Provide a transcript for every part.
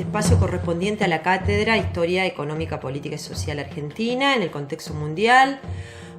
espacio correspondiente a la cátedra Historia Económica, Política y Social Argentina en el contexto mundial.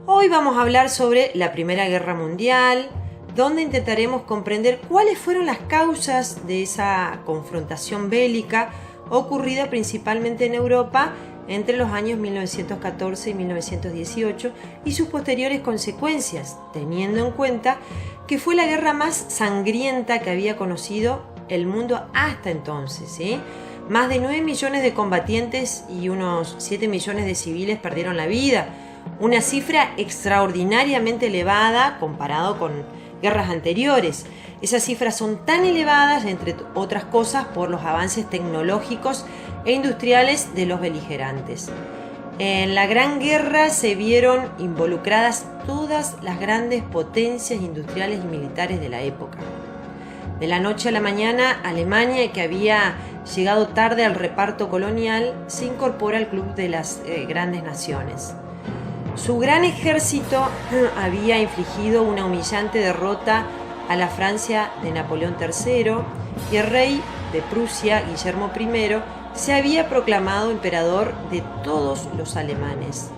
Hoy vamos a hablar sobre la Primera Guerra Mundial, donde intentaremos comprender cuáles fueron las causas de esa confrontación bélica ocurrida principalmente en Europa entre los años 1914 y 1918 y sus posteriores consecuencias, teniendo en cuenta que fue la guerra más sangrienta que había conocido el mundo hasta entonces, ¿sí? Más de 9 millones de combatientes y unos 7 millones de civiles perdieron la vida, una cifra extraordinariamente elevada comparado con guerras anteriores. Esas cifras son tan elevadas, entre otras cosas, por los avances tecnológicos e industriales de los beligerantes. En la Gran Guerra se vieron involucradas todas las grandes potencias industriales y militares de la época. De la noche a la mañana, Alemania, que había llegado tarde al reparto colonial, se incorpora al club de las grandes naciones. Su gran ejército había infligido una humillante derrota a la Francia de Napoleón III y el rey de Prusia, Guillermo I, se había proclamado emperador de todos los alemanes.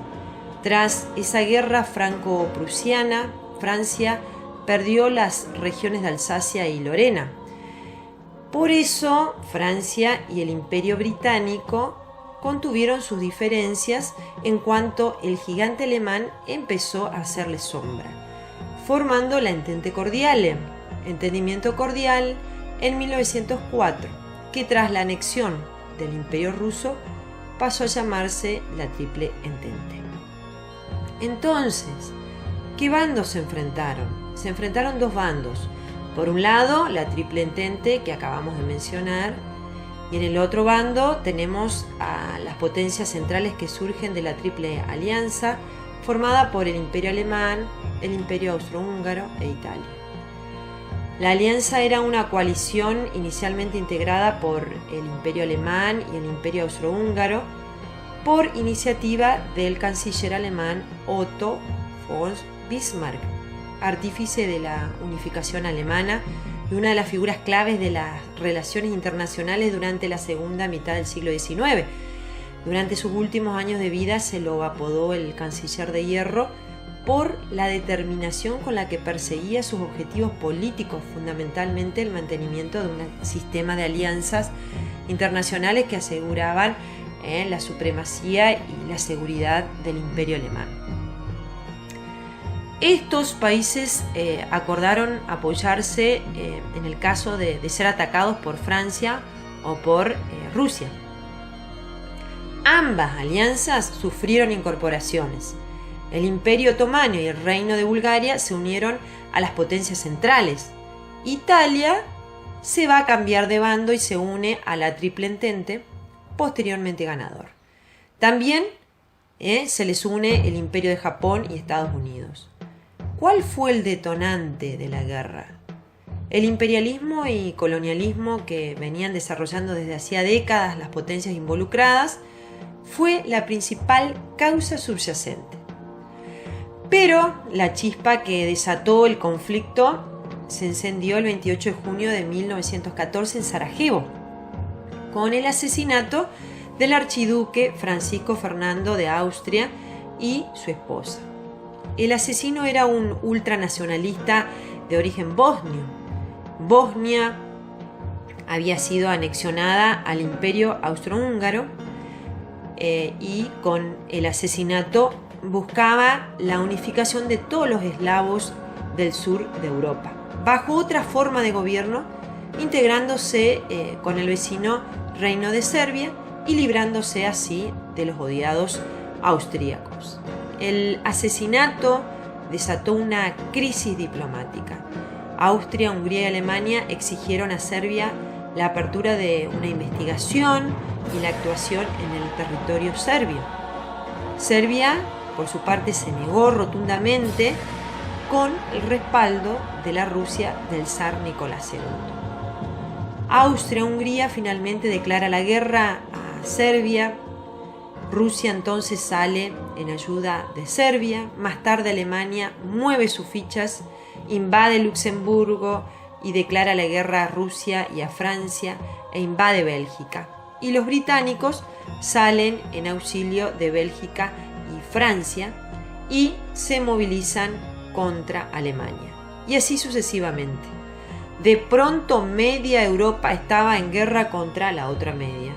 Tras esa guerra franco-prusiana, Francia perdió las regiones de Alsacia y Lorena. Por eso, Francia y el Imperio Británico contuvieron sus diferencias en cuanto el gigante alemán empezó a hacerle sombra, formando la Entente Cordiale, entendimiento cordial, en 1904, que tras la anexión del Imperio Ruso pasó a llamarse la Triple Entente. Entonces, ¿qué bandos se enfrentaron? Se enfrentaron dos bandos. Por un lado, la Triple Entente que acabamos de mencionar, y en el otro bando tenemos a las potencias centrales que surgen de la Triple Alianza, formada por el Imperio Alemán, el Imperio Austrohúngaro e Italia. La alianza era una coalición inicialmente integrada por el Imperio Alemán y el Imperio Austrohúngaro, por iniciativa del canciller alemán Otto von Bismarck, artífice de la unificación alemana y una de las figuras claves de las relaciones internacionales durante la segunda mitad del siglo XIX. Durante sus últimos años de vida se lo apodó el Canciller de Hierro por la determinación con la que perseguía sus objetivos políticos, fundamentalmente el mantenimiento de un sistema de alianzas internacionales que aseguraban la supremacía y la seguridad del Imperio Alemán. Estos países acordaron apoyarse en el caso de ser atacados por Francia o por Rusia. Ambas alianzas sufrieron incorporaciones. El Imperio Otomano y el Reino de Bulgaria se unieron a las potencias centrales. Italia se va a cambiar de bando y se une a la Triple Entente, posteriormente ganador. También se les une el Imperio de Japón y Estados Unidos. ¿Cuál fue el detonante de la guerra? El imperialismo y colonialismo que venían desarrollando desde hacía décadas las potencias involucradas fue la principal causa subyacente. Pero la chispa que desató el conflicto se encendió el 28 de junio de 1914 en Sarajevo, con el asesinato del archiduque Francisco Fernando de Austria y su esposa. El asesino era un ultranacionalista de origen bosnio. Bosnia había sido anexionada al Imperio Austrohúngaro y con el asesinato buscaba la unificación de todos los eslavos del sur de Europa, bajo otra forma de gobierno, integrándose con el vecino Reino de Serbia y librándose así de los odiados austríacos. El asesinato desató una crisis diplomática. Austria, Hungría y Alemania exigieron a Serbia la apertura de una investigación y la actuación en el territorio serbio. Serbia, por su parte, se negó rotundamente con el respaldo de la Rusia del zar Nicolás II. Austria-Hungría finalmente declara la guerra a Serbia. Rusia entonces sale en ayuda de Serbia. Más tarde Alemania mueve sus fichas, invade Luxemburgo y declara la guerra a Rusia y a Francia e invade Bélgica. y los británicos salen en auxilio de Bélgica y Francia y se movilizan contra Alemania. Y así sucesivamente. De pronto media Europa estaba en guerra contra la otra media.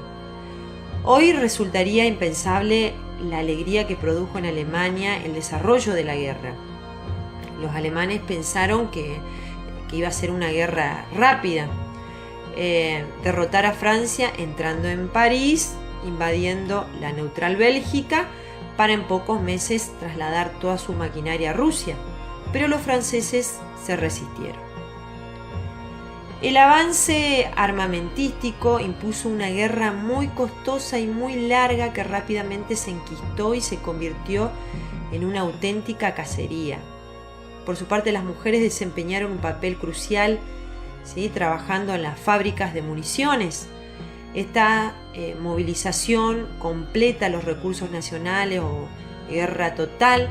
Hoy resultaría impensable la alegría que produjo en Alemania el desarrollo de la guerra. Los alemanes pensaron que iba a ser una guerra rápida. Derrotar a Francia entrando en París, invadiendo la neutral Bélgica, para en pocos meses trasladar toda su maquinaria a Rusia. Pero los franceses se resistieron. El avance armamentístico impuso una guerra muy costosa y muy larga que rápidamente se enquistó y se convirtió en una auténtica cacería. Por su parte, las mujeres desempeñaron un papel crucial, ¿sí?, trabajando en las fábricas de municiones. Esta movilización completa los recursos nacionales o guerra total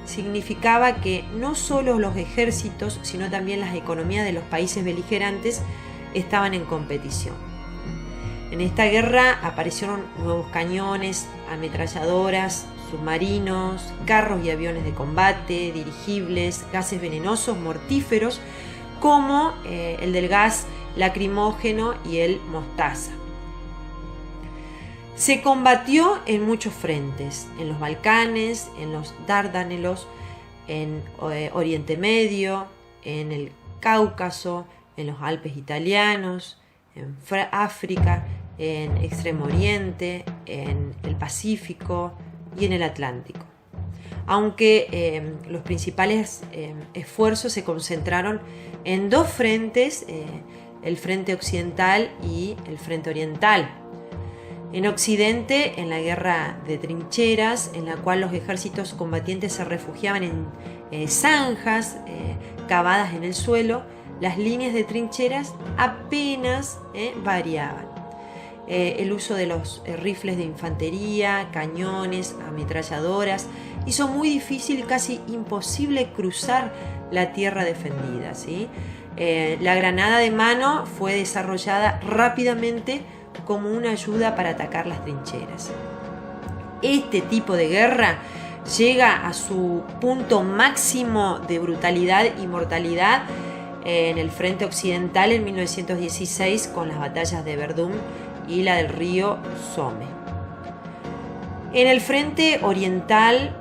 significaba que no solo los ejércitos, sino también las economías de los países beligerantes estaban en competición. En esta guerra aparecieron nuevos cañones, ametralladoras, submarinos, carros y aviones de combate, dirigibles, gases venenosos, mortíferos, como el del gas lacrimógeno y el mostaza. Se combatió en muchos frentes, en los Balcanes, en los Dardanelos, en Oriente Medio, en el Cáucaso, en los Alpes italianos, en África, en Extremo Oriente, en el Pacífico y en el Atlántico. Aunque los principales esfuerzos se concentraron en dos frentes, el frente occidental y el frente oriental. En Occidente, en la guerra de trincheras, en la cual los ejércitos combatientes se refugiaban en zanjas cavadas en el suelo, las líneas de trincheras apenas variaban. El uso de los rifles de infantería, cañones, ametralladoras, hizo muy difícil y casi imposible cruzar la tierra defendida, ¿sí? La granada de mano fue desarrollada rápidamente como una ayuda para atacar las trincheras. Este tipo de guerra llega a su punto máximo de brutalidad y mortalidad en el frente occidental en 1916 con las batallas de Verdún y la del río Somme. En el frente oriental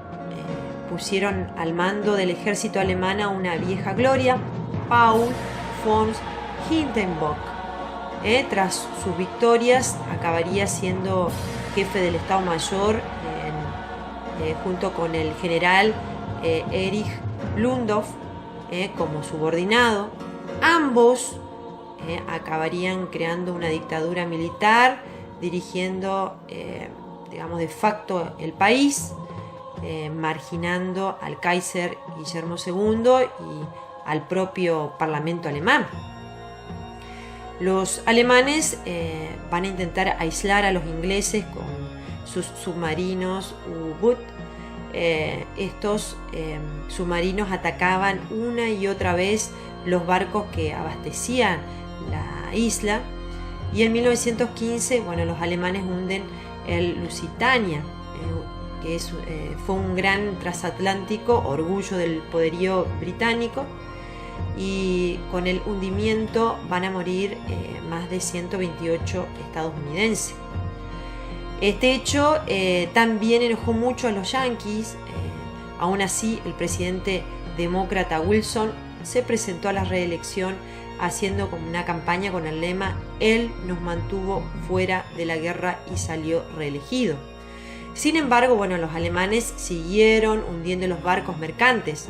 pusieron al mando del ejército alemán a una vieja gloria, Paul von Hindenburg. Tras sus victorias acabaría siendo jefe del Estado Mayor junto con el general Erich Ludendorff como subordinado. Ambos acabarían creando una dictadura militar, dirigiendo de facto el país, marginando al Kaiser Guillermo II y al propio Parlamento alemán. Los alemanes van a intentar aislar a los ingleses con sus submarinos U-Boot. Estos submarinos atacaban una y otra vez los barcos que abastecían la isla, y en 1915 los alemanes hunden el Lusitania, que fue un gran transatlántico, orgullo del poderío británico, y con el hundimiento van a morir más de 128 estadounidenses. Este hecho también enojó mucho a los yanquis. Aún así, el presidente demócrata Wilson se presentó a la reelección haciendo como una campaña con el lema "Él nos mantuvo fuera de la guerra y salió reelegido". Sin embargo, los alemanes siguieron hundiendo los barcos mercantes.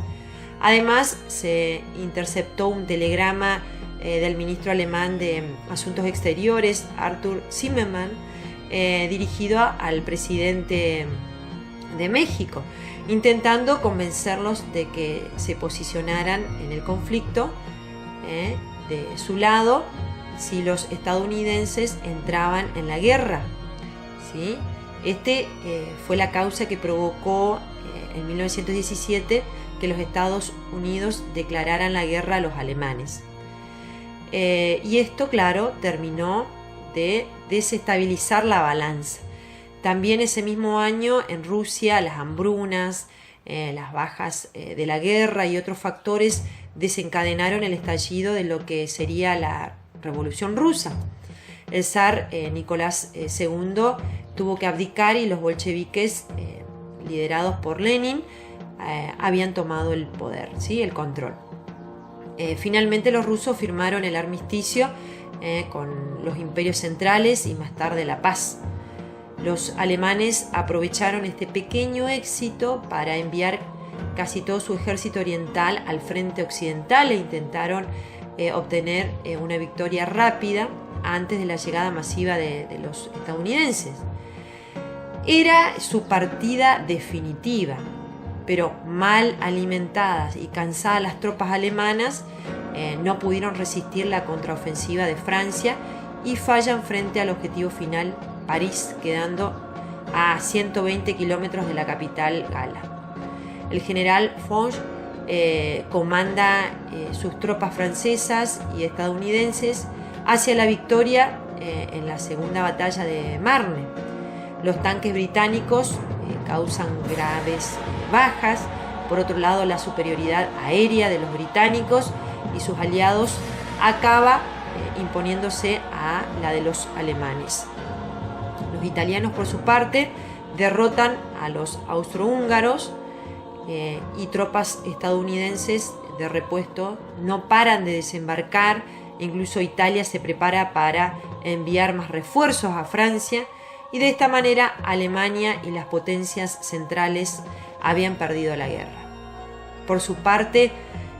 Además, se interceptó un telegrama del ministro alemán de Asuntos Exteriores, Arthur Zimmermann, dirigido al presidente de México, intentando convencerlos de que se posicionaran en el conflicto de su lado si los estadounidenses entraban en la guerra, ¿sí? Fue la causa que provocó en 1917 que los Estados Unidos declararan la guerra a los alemanes. Y esto, claro, terminó de desestabilizar la balanza. También ese mismo año en Rusia las hambrunas, las bajas de la guerra y otros factores desencadenaron el estallido de lo que sería la Revolución Rusa. El zar Nicolás II tuvo que abdicar y los bolcheviques, liderados por Lenin, habían tomado el poder, ¿sí? El control. Finalmente los rusos firmaron el armisticio con los imperios centrales y más tarde la paz. Los alemanes aprovecharon este pequeño éxito para enviar casi todo su ejército oriental al frente occidental e intentaron obtener una victoria rápida antes de la llegada masiva de los estadounidenses. Era su partida definitiva, pero mal alimentadas y cansadas las tropas alemanas no pudieron resistir la contraofensiva de Francia y fallan frente al objetivo final, París, quedando a 120 kilómetros de la capital gala. El general Foch comanda sus tropas francesas y estadounidenses hacia la victoria en la segunda batalla de Marne. Los tanques británicos causan graves bajas. Por otro lado, la superioridad aérea de los británicos y sus aliados acaba imponiéndose a la de los alemanes. Los italianos, por su parte, derrotan a los austrohúngaros y tropas estadounidenses de repuesto no paran de desembarcar. Incluso Italia se prepara para enviar más refuerzos a Francia y de esta manera Alemania y las potencias centrales habían perdido la guerra. Por su parte,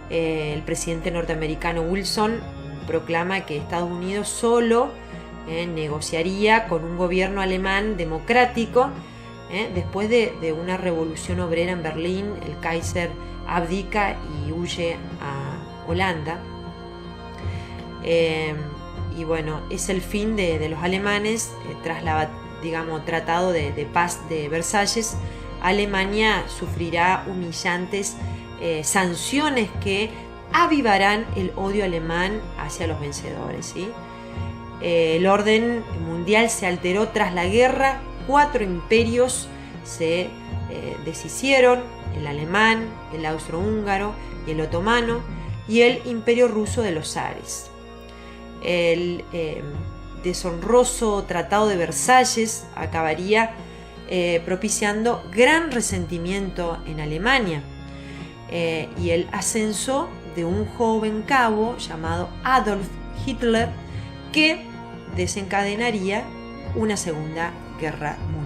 el presidente norteamericano Wilson proclama que Estados Unidos solo negociaría con un gobierno alemán democrático. Después de una revolución obrera en Berlín, el Kaiser abdica y huye a Holanda. Y bueno, es el fin de los alemanes. Tras la, tratado de paz de Versalles, Alemania sufrirá humillantes sanciones que avivarán el odio alemán hacia los vencedores, ¿sí? El orden mundial se alteró tras la guerra. 4 imperios se deshicieron: el alemán, el austrohúngaro y el otomano, y el imperio ruso de los zares. El deshonroso Tratado de Versalles acabaría propiciando gran resentimiento en Alemania y el ascenso de un joven cabo llamado Adolf Hitler, que desencadenaría una segunda guerra mundial.